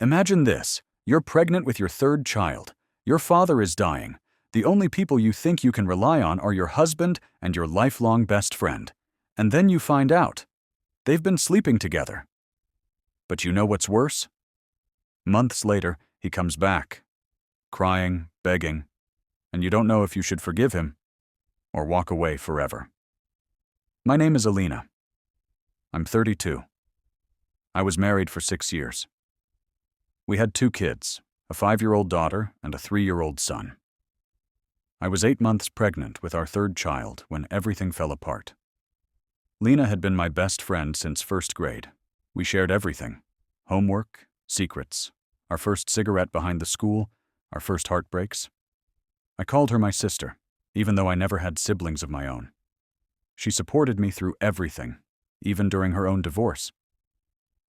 Imagine this. You're pregnant with your third child. Your father is dying. The only people you think you can rely on are your husband and your lifelong best friend. And then you find out they've been sleeping together. But you know what's worse? Months later, he comes back, crying, begging, and you don't know if you should forgive him or walk away forever. My name is Alina. I'm 32. I was married for 6 years. We had 2 kids, a 5-year-old daughter and a 3-year-old son. I was 8 months pregnant with our third child when everything fell apart. Lena had been my best friend since first grade. We shared everything: homework, secrets, our first cigarette behind the school, our first heartbreaks. I called her my sister, even though I never had siblings of my own. She supported me through everything, even during her own divorce.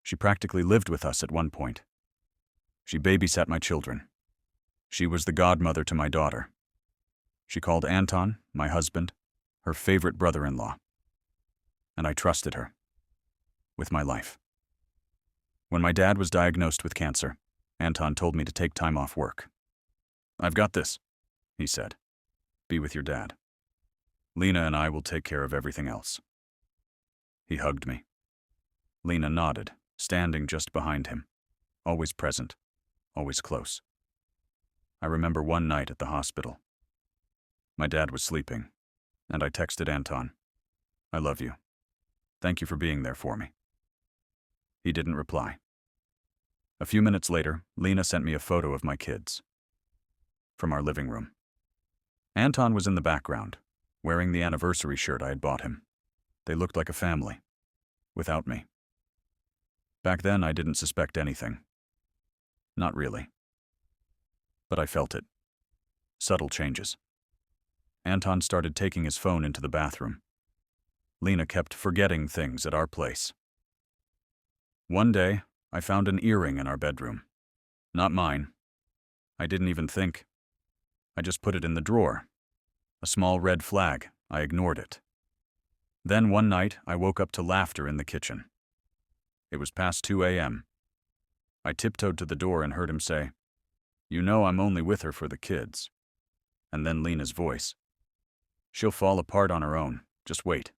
She practically lived with us at one point. She babysat my children. She was the godmother to my daughter. She called Anton, my husband, her favorite brother-in-law. And I trusted her with my life. When my dad was diagnosed with cancer, Anton told me to take time off work. "I've got this," he said. "Be with your dad. Lena and I will take care of everything else." He hugged me. Lena nodded, standing just behind him, always present, always close. I remember one night at the hospital. My dad was sleeping, and I texted Anton, "I love you. Thank you for being there for me." He didn't reply. A few minutes later, Lena sent me a photo of my kids from our living room. Anton was in the background, wearing the anniversary shirt I had bought him. They looked like a family, without me. Back then, I didn't suspect anything. Not really. But I felt it. Subtle changes. Anton started taking his phone into the bathroom. Lena kept forgetting things at our place. One day, I found an earring in our bedroom. Not mine. I didn't even think. I just put it in the drawer. A small red flag. I ignored it. Then one night, I woke up to laughter in the kitchen. It was past 2 a.m. I tiptoed to the door and heard him say, "You know I'm only with her for the kids." And then Lena's voice. "She'll fall apart on her own. Just wait."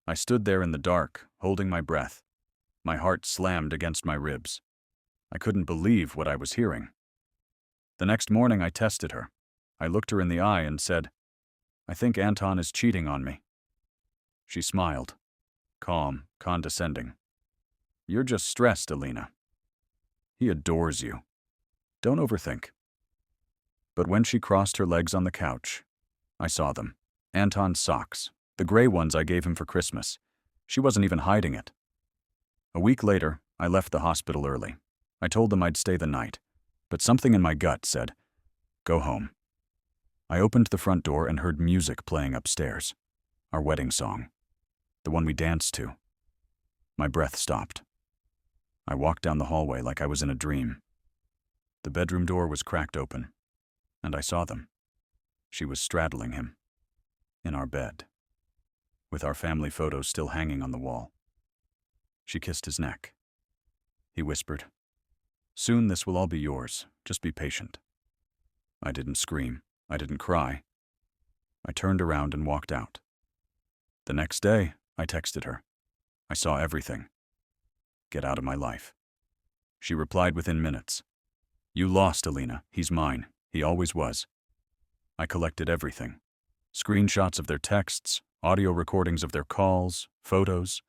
I stood there in the dark, holding my breath. My heart slammed against my ribs. I couldn't believe what I was hearing. The next morning I tested her. I looked her in the eye and said, "I think Anton is cheating on me." She smiled, calm, condescending. "You're just stressed, Alina. He adores you. Don't overthink." But when she crossed her legs on the couch, I saw them. Anton's socks, the gray ones I gave him for Christmas. She wasn't even hiding it. A week later, I left the hospital early. I told them I'd stay the night, but something in my gut said, "Go home." I opened the front door and heard music playing upstairs. Our wedding song. The one we danced to. My breath stopped. I walked down the hallway like I was in a dream. The bedroom door was cracked open, and I saw them. She was straddling him, in our bed, with our family photos still hanging on the wall. She kissed his neck. He whispered, "Soon this will all be yours. Just be patient." I didn't scream. I didn't cry. I turned around and walked out. The next day, I texted her. I saw everything. "Get out of my life." She replied within minutes. "You lost, Alina. He's mine. He always was." I collected everything. Screenshots of their texts, audio recordings of their calls, photos.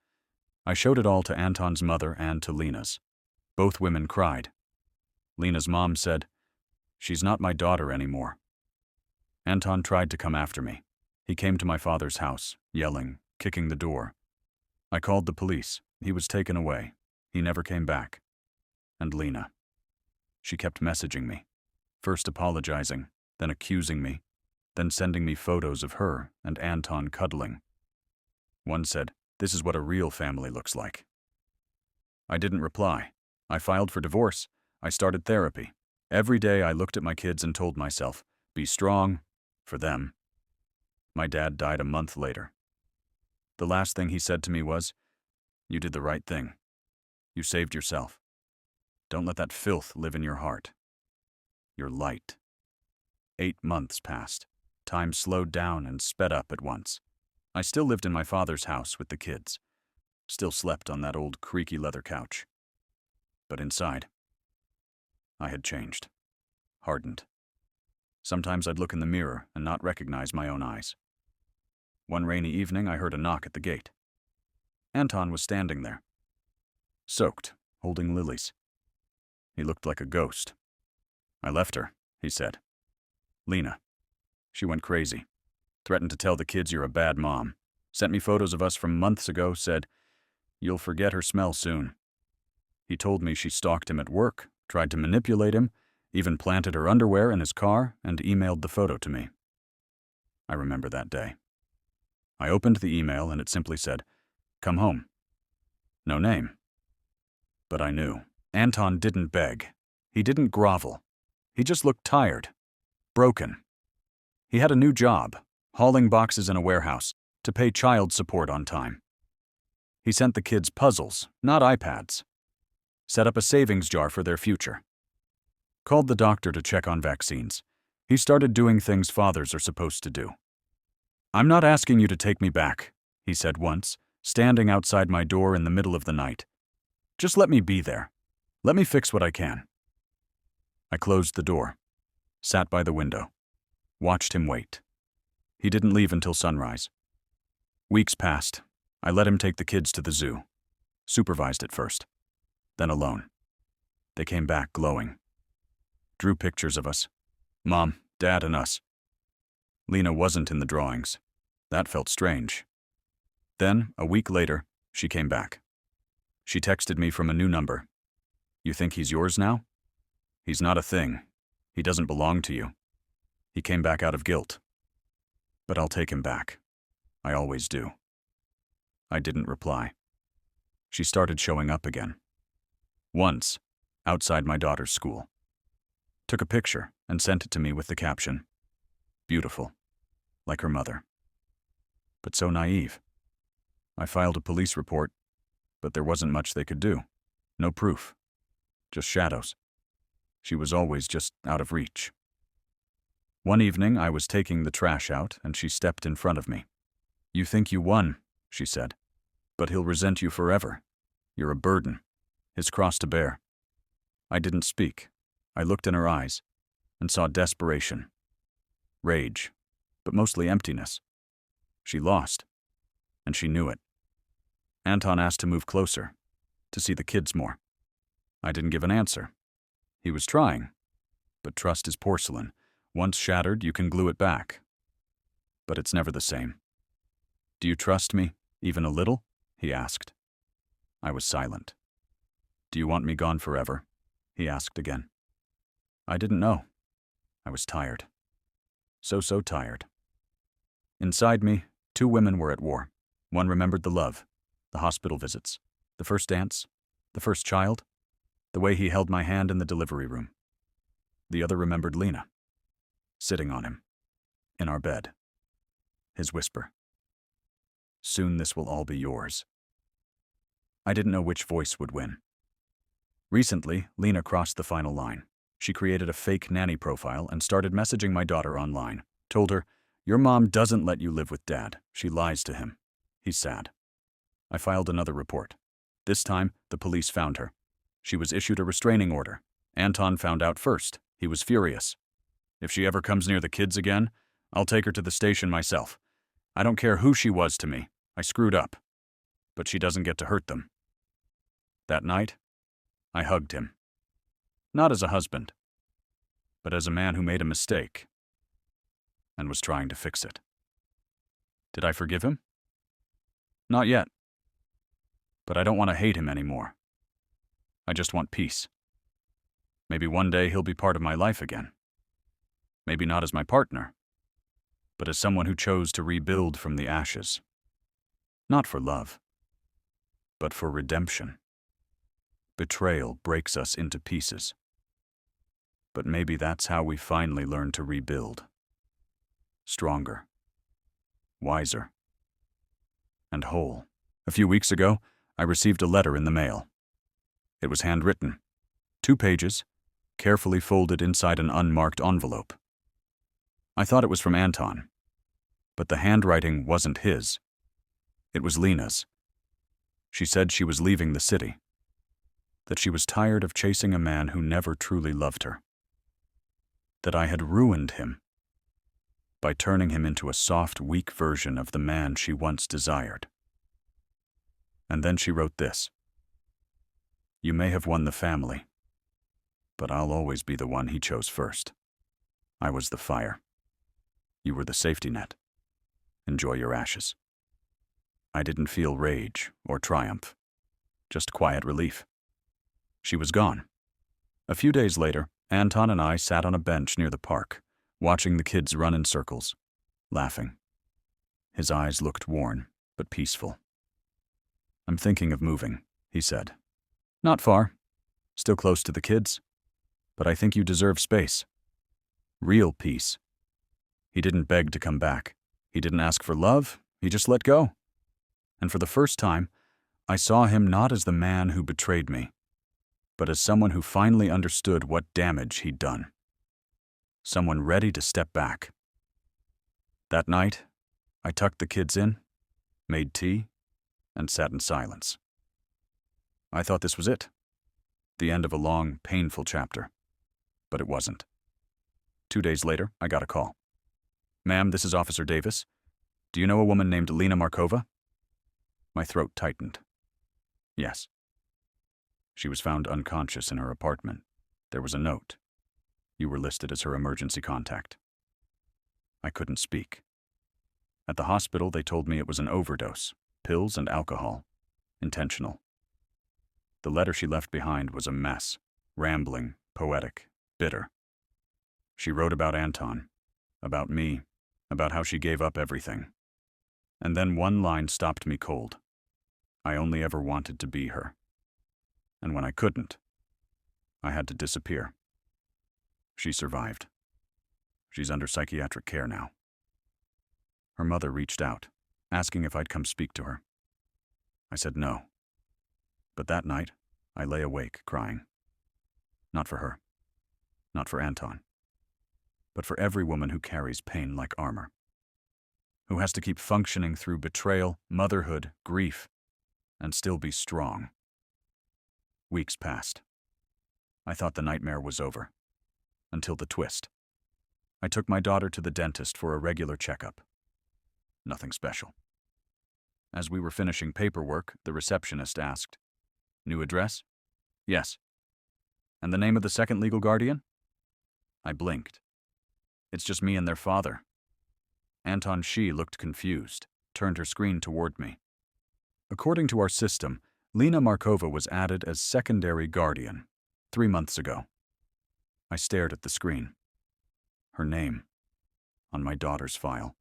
I showed it all to Anton's mother and to Lena's. Both women cried. Lena's mom said, "She's not my daughter anymore." Anton tried to come after me. He came to my father's house, yelling, kicking the door. I called the police. He was taken away. He never came back. And Lena. She kept messaging me, first apologizing, then accusing me, then sending me photos of her and Anton cuddling. One said, "This is what a real family looks like." I didn't reply. I filed for divorce. I started therapy. Every day I looked at my kids and told myself, be strong, for them. My dad died a month later. The last thing he said to me was, "You did the right thing. You saved yourself. Don't let that filth live in your heart. You're light. 8 months passed. Time slowed down and sped up at once. I still lived in my father's house with the kids. Still slept on that old creaky leather couch. But inside, I had changed. Hardened. Sometimes I'd look in the mirror and not recognize my own eyes. One rainy evening, I heard a knock at the gate. Anton was standing there, soaked, holding lilies. He looked like a ghost. I left her, he said. Lena. She went crazy. Threatened to tell the kids you're a bad mom. Sent me photos of us from months ago, said, "You'll forget her smell soon." He told me she stalked him at work, tried to manipulate him, even planted her underwear in his car and emailed the photo to me. I remember that day. I opened the email and it simply said, "Come home." No name. But I knew. Anton didn't beg. He didn't grovel. He just looked tired. Broken. He had a new job, hauling boxes in a warehouse, to pay child support on time. He sent the kids puzzles, not iPads. Set up a savings jar for their future. Called the doctor to check on vaccines. He started doing things fathers are supposed to do. "I'm not asking you to take me back," he said once, standing outside my door in the middle of the night. "Just let me be there. Let me fix what I can." I closed the door, sat by the window, watched him wait. He didn't leave until sunrise. Weeks passed. I let him take the kids to the zoo. Supervised at first, then alone. They came back glowing. Drew pictures of us. Mom, Dad, and us. Lena wasn't in the drawings. That felt strange. Then, a week later, she came back. She texted me from a new number. "You think he's yours now? He's not a thing. He doesn't belong to you. He came back out of guilt. But I'll take him back. I always do." I didn't reply. She started showing up again. Once, outside my daughter's school. Took a picture and sent it to me with the caption, "Beautiful, like her mother." But so naive. I filed a police report, but there wasn't much they could do. No proof. Just shadows. She was always just out of reach. One evening, I was taking the trash out, and she stepped in front of me. "You think you won," she said, "but he'll resent you forever. You're a burden, his cross to bear." I didn't speak. I looked in her eyes and saw desperation, rage, but mostly emptiness. She lost, and she knew it. Anton asked to move closer, to see the kids more. I didn't give an answer. He was trying, but trust is porcelain. Once shattered, you can glue it back. But it's never the same. "Do you trust me, even a little?" he asked. I was silent. "Do you want me gone forever?" he asked again. I didn't know. I was tired. So tired. Inside me, 2 women were at war. One remembered the love, the hospital visits, the first dance, the first child, the way he held my hand in the delivery room. The other remembered Lena, sitting on him, in our bed. His whisper, "Soon this will all be yours." I didn't know which voice would win. Recently, Lena crossed the final line. She created a fake nanny profile and started messaging my daughter online. Told her, "Your mom doesn't let you live with Dad. She lies to him. He's sad." I filed another report. This time, the police found her. She was issued a restraining order. Anton found out first. He was furious. "If she ever comes near the kids again, I'll take her to the station myself. I don't care who she was to me. I screwed up. But she doesn't get to hurt them." That night, I hugged him. Not as a husband, but as a man who made a mistake and was trying to fix it. Did I forgive him? Not yet. But I don't want to hate him anymore. I just want peace. Maybe one day he'll be part of my life again. Maybe not as my partner, but as someone who chose to rebuild from the ashes. Not for love, but for redemption. Betrayal breaks us into pieces. But maybe that's how we finally learn to rebuild. Stronger, wiser, and whole. A few weeks ago, I received a letter in the mail. It was handwritten, 2 pages, carefully folded inside an unmarked envelope. I thought it was from Anton, but the handwriting wasn't his. It was Lena's. She said she was leaving the city, that she was tired of chasing a man who never truly loved her, that I had ruined him by turning him into a soft, weak version of the man she once desired. And then she wrote this: "You may have won the family, but I'll always be the one he chose first. I was the fire. You were the safety net. Enjoy your ashes." I didn't feel rage or triumph, just quiet relief. She was gone. A few days later, Anton and I sat on a bench near the park, watching the kids run in circles, laughing. His eyes looked worn, but peaceful. "I'm thinking of moving," he said. "Not far. Still close to the kids. But I think you deserve space. Real peace." He didn't beg to come back. He didn't ask for love. He just let go. And for the first time, I saw him not as the man who betrayed me, but as someone who finally understood what damage he'd done. Someone ready to step back. That night, I tucked the kids in, made tea, and sat in silence. I thought this was it, the end of a long, painful chapter. But it wasn't. 2 days later, I got a call. "Ma'am, this is Officer Davis. Do you know a woman named Lena Markova?" My throat tightened. "Yes." "She was found unconscious in her apartment. There was a note. You were listed as her emergency contact." I couldn't speak. At the hospital, they told me it was an overdose, pills and alcohol, intentional. The letter she left behind was a mess, rambling, poetic, bitter. She wrote about Anton, about me, about how she gave up everything. And then one line stopped me cold. I only ever wanted to be her. And when I couldn't, I had to disappear. She survived. She's under psychiatric care now. Her mother reached out, asking if I'd come speak to her. I said no. But that night, I lay awake crying. Not for her. Not for Anton. But for every woman who carries pain like armor. Who has to keep functioning through betrayal, motherhood, grief, and still be strong. Weeks passed. I thought the nightmare was over. Until the twist. I took my daughter to the dentist for a regular checkup. Nothing special. As we were finishing paperwork, the receptionist asked, "New address?" "Yes." "And the name of the second legal guardian?" I blinked. "It's just me and their father." Anton Shi looked confused, turned her screen toward me. According to our system, Lena Markova was added as secondary guardian 3 months ago. I stared at the screen. Her name, on my daughter's file.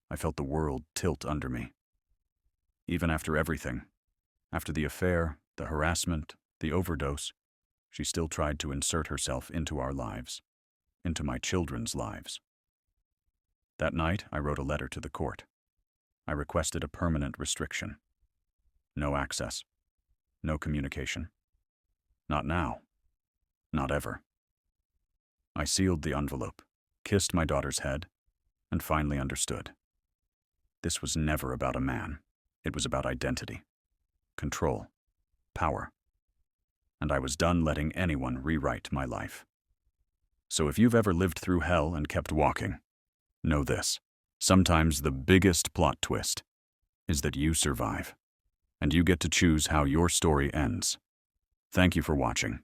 I felt the world tilt under me. Even after everything, after the affair, the harassment, the overdose, she still tried to insert herself into our lives, into my children's lives. That night, I wrote a letter to the court. I requested a permanent restriction. No access. No communication. Not now. Not ever. I sealed the envelope, kissed my daughter's head, and finally understood. This was never about a man. It was about identity, control, power. And I was done letting anyone rewrite my life. So if you've ever lived through hell and kept walking, know this. Sometimes the biggest plot twist is that you survive, and you get to choose how your story ends. Thank you for watching.